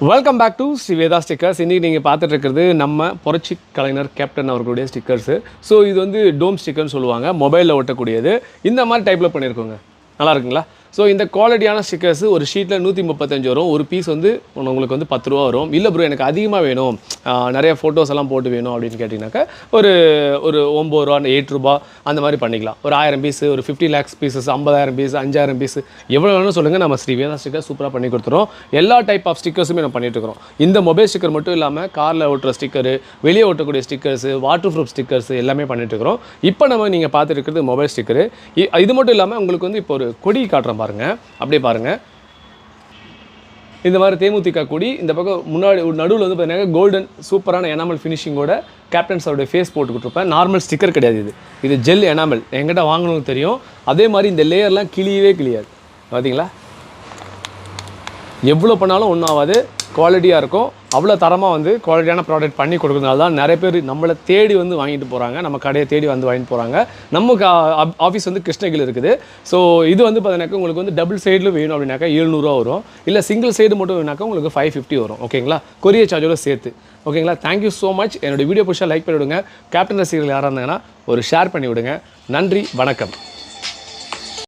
Welcome back to Sri Veda stickers. இன்றைக்கி நீங்கள் பார்த்துட்டு இருக்கிறது நம்ம புரட்சி கலைஞர் கேப்டன் அவர்களுடைய ஸ்டிக்கர்ஸு. ஸோ இது வந்து டோம் ஸ்டிக்கர்னு சொல்லுவாங்க, மொபைலில் ஒட்டக்கூடியது. இந்த மாதிரி டைப்பில் பண்ணியிருக்கோங்க. நல்லா இருக்குங்களா? ஸோ இந்த குவாலிட்டியான ஸ்டிக்கர்ஸ் ஒரு ஷீட்டில் 135 வரும். ஒரு பீஸ் வந்து உங்களுக்கு வந்து 10 ரூபா வரும். இல்லை ப்ரோ எனக்கு அதிகமாக வேணும், நிறைய ஃபோட்டோஸ் எல்லாம் போட்டு வேணும் அப்படின்னு கேட்டிங்கனாக்கா ஒரு ஒரு 9 ரூபா 8 ரூபா அந்த மாதிரி பண்ணிக்கலாம். ஒரு 1000 பீஸு, ஒரு 50 lakhs பீசஸ், 50,000 பீஸ், 5000 பீஸ் எவ்வளோ வேணும் சொல்லுங்கள், நம்ம ஸ்ரீ வேதா ஸ்டிக்கர் சூப்பராக பண்ணி கொடுத்துறோம். எல்லா டைப் ஆஃப் ஸ்டிக்கர்ஸுமே நம்ம பண்ணிட்டு இருக்கிறோம். இந்த மொபைல் ஸ்டிக்கர் மட்டும் இல்லாமல் காரில் ஓட்டுற ஸ்டிக்கரு, வெளியே ஓட்டக்கூடிய ஸ்டிக்கர்ஸு, வாட்டர் ப்ரூஃப் ஸ்டிக்கர்ஸ் எல்லாமே பண்ணிட்டு இருக்கிறோம். இப்போ நீங்கள் பார்த்துட்டு இருக்கிறது மொபைல் ஸ்டிக்கரு. இது மட்டும் இல்லாமல் உங்களுக்கு வந்து இப்போ ஒரு கொடி காட்டுறேன் பாருங்கள், அப்படியே பாருங்கள். இந்த மாதிரி தேமுதிக கொடி, இந்த பக்கம் முன்னாடி நடுவில் வந்து பார்த்தீங்கன்னா கோல்டன் சூப்பரான எனாமல் ஃபினிஷிங்கோட கேப்டன் சாரோடைய ஃபேஸ் போட்டு கொடுத்துருப்பேன். நார்மல் ஸ்டிக்கர் கிடையாது, இது ஜெல் எனாமல். என்கிட்ட வாங்கணும்னு தெரியும். அதே மாதிரி இந்த லேயர்லாம் கிளியவே கிளியாது. பார்த்தீங்களா, எவ்வளோ பண்ணாலும் ஒன்றும் ஆகாது, குவாலிட்டியாக இருக்கும். அவ்வளோ தரமாக வந்து குவாலிட்டியான ப்ராடக்ட் பண்ணி கொடுக்குறதுனால தான் நிறைய பேர் நம்மளை தேடி வந்து வாங்கிட்டு போகிறாங்க, நம்ம கடையை தேடி வந்து வாங்கிட்டு போகிறாங்க. நமக்கு ஆஃபீஸ் வந்து கிருஷ்ணகிரியில் இருக்குது. ஸோ இது வந்து பார்த்தீங்கன்னாக்கா உங்களுக்கு வந்து டபுள் சைடில் வேணும் அப்படின்னாக்கா 700 ரூபா வரும். இல்லை சிங்கிள் சைடு மட்டும் வேணாக்கா உங்களுக்கு 550 வரும். ஓகேங்களா, கொரியர் சார்ஜோட சேர்த்து. ஓகேங்களா, தேங்க்யூ ஸோ மச். என்னோடய வீடியோ பிடிச்சா லைக் பண்ணிவிடுங்க. கேப்டன் ரசிகர்கள் யாராக இருந்தாங்கன்னா ஒரு ஷேர் பண்ணி விடுங்க. நன்றி, வணக்கம்.